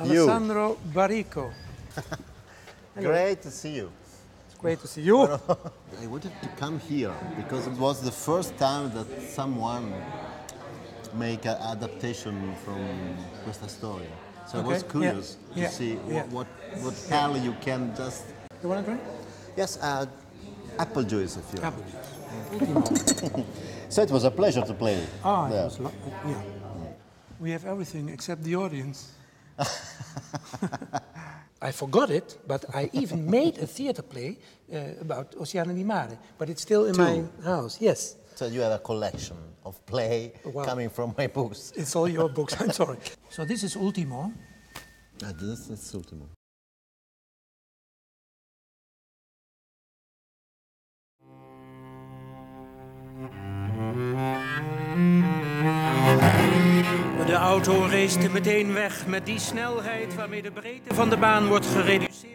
Alessandro Baricco. Great to see you. It's great to see you. I wanted to come here because it was the first time that someone make an adaptation from questa storia. So I was curious to see what hell you can just... You want to drink? Yes, apple juice if you Apple juice. So it was a pleasure to play. Ah, it was yeah. We have everything except the audience. I forgot it, but I even made a theater play about Oceano di Mare, but it's still in my house, yes. So you have a collection of play coming from my books. It's all your books, I'm sorry. So this is Ultimo. This is Ultimo. De auto race meteen weg met die snelheid waarmee de breedte van de baan wordt gereduceerd.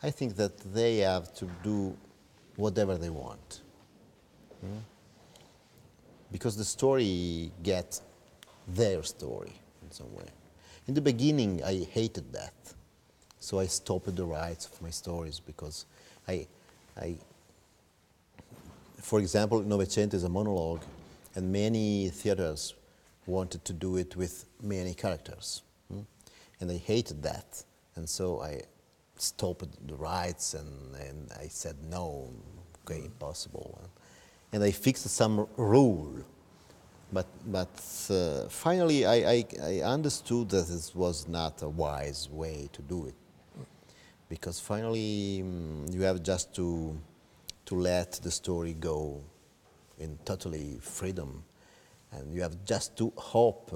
I think that they have to do whatever they want. Because the story gets their story in some way. In the beginning, I hated that. So I stopped the rights of my stories because for example, Novecento is a monologue, and many theaters wanted to do it with many characters. And I hated that. And so I stopped the rights and I said no, okay, impossible. And I fixed some rule. But finally I understood that this was not a wise way to do it. Because finally you have just to let the story go in totally freedom. And you have just to hope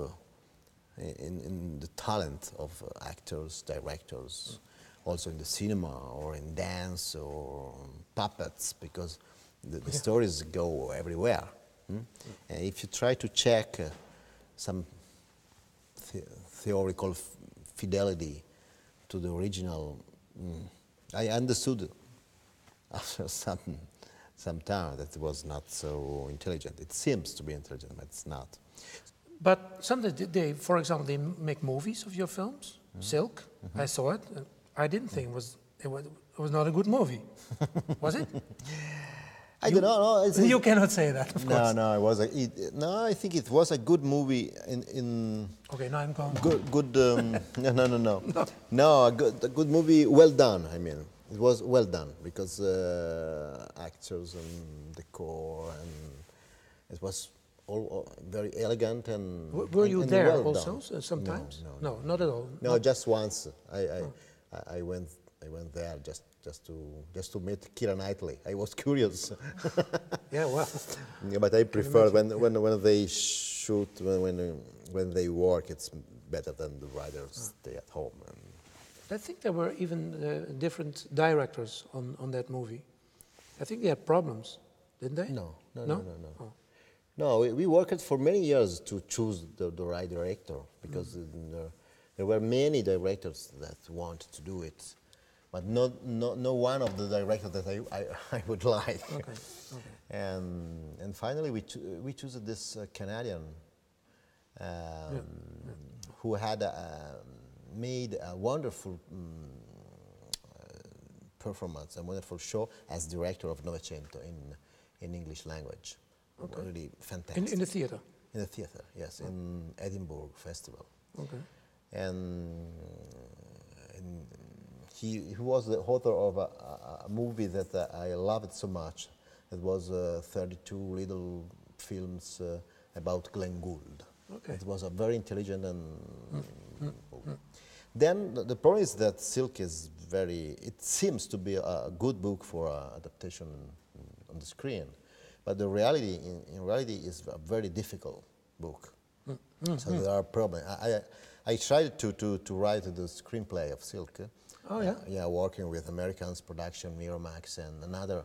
in the talent of actors, directors, also in the cinema or in dance or puppets, because the stories go everywhere. And if you try to check some theoretical fidelity to the original, I understood after some time that it was not so intelligent. It seems to be intelligent, but it's not. But sometimes they, for example, they make movies of your films. Silk, I saw it. I didn't think it was not a good movie. Was it? I don't know. No, you cannot say that, of course. No, it was I think it was a good movie in okay, now I'm going. Good. No. No, a good movie. Well done. I mean, it was well done because actors and decor and it was all very elegant and. Were you there well also done. sometimes? No, not at all. No, just once. I went there just to meet Keira Knightley. I was curious. Yeah, well. Yeah, but I prefer when they shoot, when they work, it's better than the writers stay at home. I think there were even different directors on that movie. I think they had problems, didn't they? No. Oh. No, we worked for many years to choose the right director because there were many directors that wanted to do it, but no one of the directors that I would like. Okay. And finally we chose this Canadian who had made a wonderful performance, a wonderful show as director of Novecento in English language. Okay. Really fantastic. In the theater? In the theater, yes, in Edinburgh Festival. Okay. And he was the author of a movie that I loved so much. It was 32 little films about Glenn Gould. Okay. It was a very intelligent and movie. Then the problem is that Silk is it seems to be a good book for adaptation on the screen, but the reality, in reality, is a very difficult book. So there are problems. I tried to write the screenplay of Silk. Oh yeah. Yeah, working with Americans production, Miramax, and another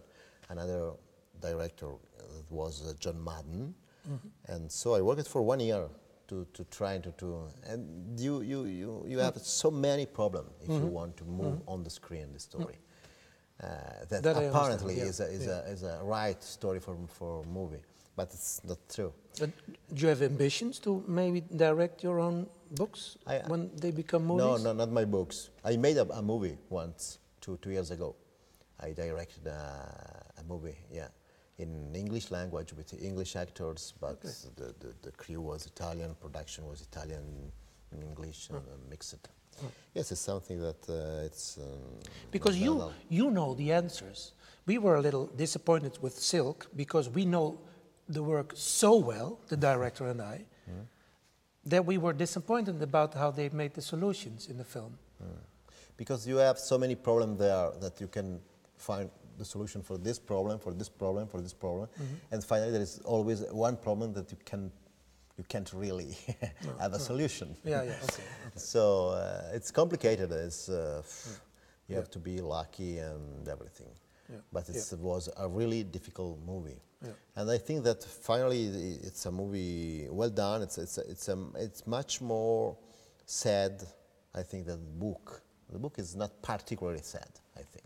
director that was John Madden, and so I worked for 1 year to try to and you have so many problems if you want to move on the screen the story. That apparently is a right story for a movie, but it's not true. But do you have ambitions to maybe direct your own books when they become movies? No, not my books. I made a movie once, two years ago. I directed a movie, yeah, in English language with English actors, but the crew was Italian, production was Italian, English, and mixed. Yes, it's something that it's... because you know the answers. We were a little disappointed with Silk because we know the work so well, the director and I, that we were disappointed about how they made the solutions in the film. Because you have so many problems there that you can find the solution for this problem, for this problem, for this problem, and finally there is always one problem that you can't really have a solution. Yeah, okay. So it's complicated. You have to be lucky and everything. Yeah. But it was a really difficult movie. Yeah. And I think that finally it's a movie well done. It's much more sad, I think, than the book. The book is not particularly sad, I think.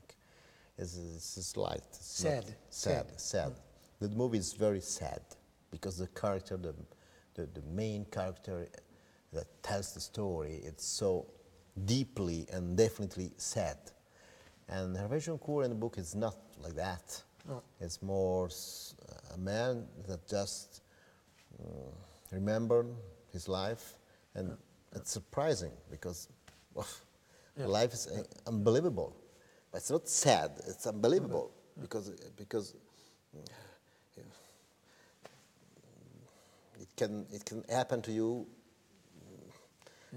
It's light. It's sad. The movie is very sad because the character, the main character that tells the story, it's so deeply and definitely sad. And Hervé Joncourt in the book is not like that. No. It's more a man that just remembered his life, and it's surprising because life is unbelievable. But it's not sad, it's unbelievable because it can happen to you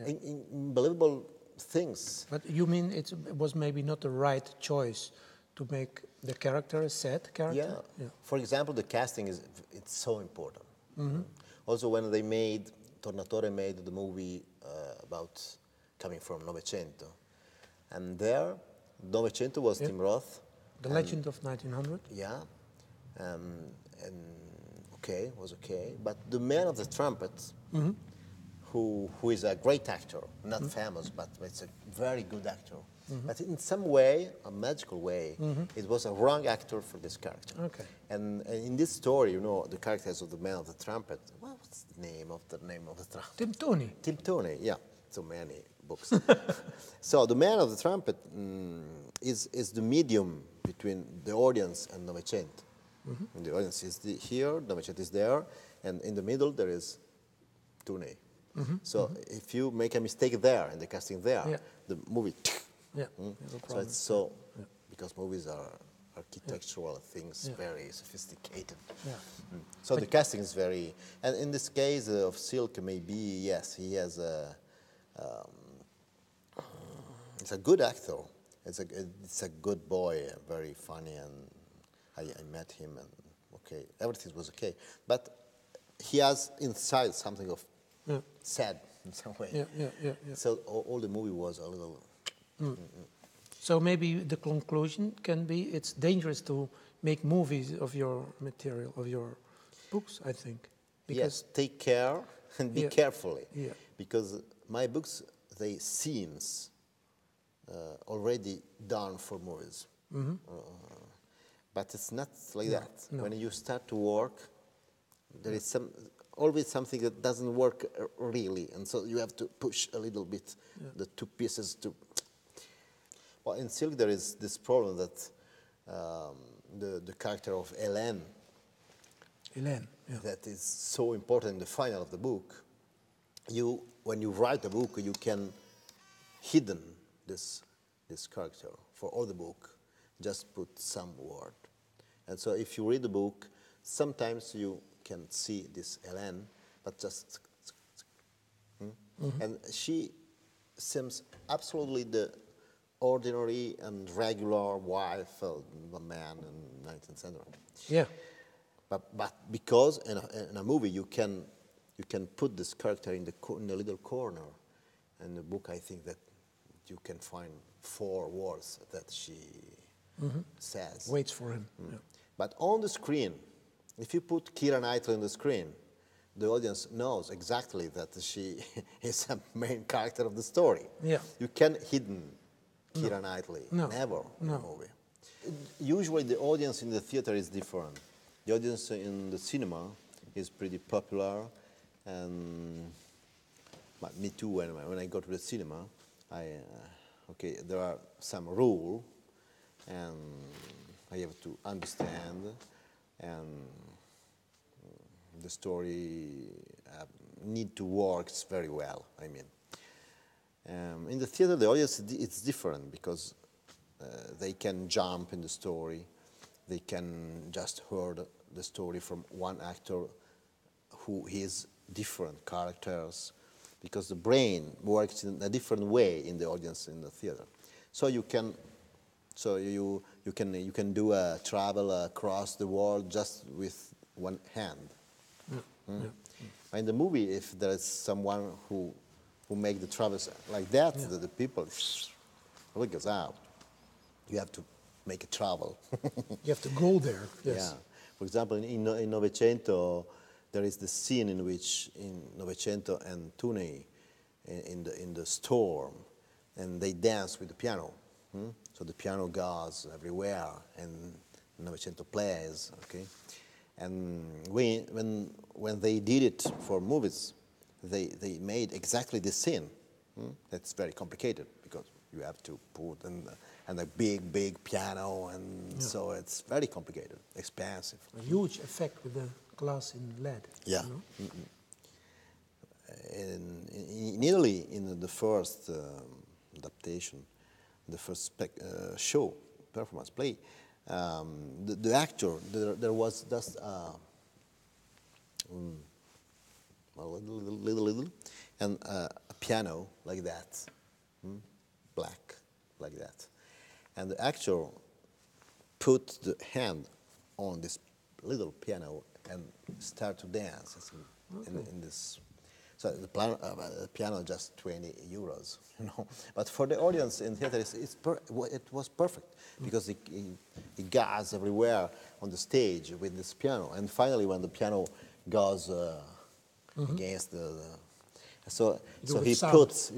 in unbelievable things. But you mean it was maybe not the right choice to make the character a sad character? Yeah. For example, the casting it's so important. Also, when Tornatore made the movie about coming from Novecento, and there, Novecento was Tim Roth. The Legend of 1900? Yeah, and was okay. But the man of the trumpet, who is a great actor, not famous, but it's a very good actor. But in some way, a magical way, it was a wrong actor for this character. Okay. And in this story, you know, the characters of the man of the trumpet. What's the name of the trumpet? Tim Tony. Tim Tony, yeah. So many books. So the man of the trumpet is the medium between the audience and Novecento. And the audience is here, Novecento is there, and in the middle there is Tony. So if you make a mistake there in the casting there, the movie. So it's because movies are architectural things, very sophisticated. So the casting is very, and in this case of Silk, maybe yes, he has he's a good actor. It's a good boy, very funny, and I met him, and everything was okay. But he has inside something of sad in some way. So all the movie was a little. So maybe the conclusion can be it's dangerous to make movies of your material, of your books, I think. Yes, take care and be carefully. Because my books, they seems already done for movies. But it's not like that. No. When you start to work, there is always something that doesn't work really, and so you have to push a little bit the two pieces to. Well, in Silk there is this problem that the character of Hélène, that is so important in the final of the book. When you write a book, you can hidden this character for all the book. Just put some word, and so if you read the book, sometimes you can see this Hélène, but just. And she seems absolutely the ordinary and regular wife of a man in the 19th century. Yeah. But because in a movie you can put this character in the little corner, in the book I think that you can find 4 words that she says. Waits for him. Yeah. But on the screen, if you put Keira Knightley on the screen, the audience knows exactly that she is a main character of the story. Yeah. You can't hidden Keira Knightley, never in a movie. Usually the audience in the theater is different. The audience in the cinema is pretty popular, and but me too. When I go to the cinema, there are some rules, and I have to understand, and the story need to work very well. I mean, in the theater, the audience it's different because they can jump in the story. They can just hear the story from one actor who is different characters, because the brain works in a different way in the audience in the theater. So you can do a travel across the world just with one hand. In the movie, if there is someone who make the travels like that, the people really goes out. You have to make a travel. You have to go there. Yes. Yeah. For example, in Novecento, there is the scene in which in Novecento and Tunei in the storm, and they dance with the piano. So the piano goes everywhere, and Novecento plays. Okay, and when they did it for movies, they made exactly the scene. That's very complicated because you have to put and a big piano, and so it's very complicated, expensive. A huge effect with the glass in LED. Yeah. You know? In Italy, in the first adaptation, the first show, performance play, the actor, there was just a little, and a piano like that, black, like that. And the actor put the hand on this little piano and start to dance in this. So the piano just 20 euros, you know. But for the audience in theater, it was perfect because it goes everywhere on the stage with this piano. And finally, when the piano goes against so he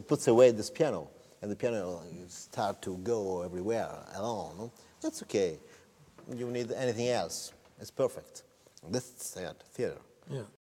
puts away this piano, and the piano start to go everywhere alone. No? That's okay. You need anything else? It's perfect. That's theater. Yeah.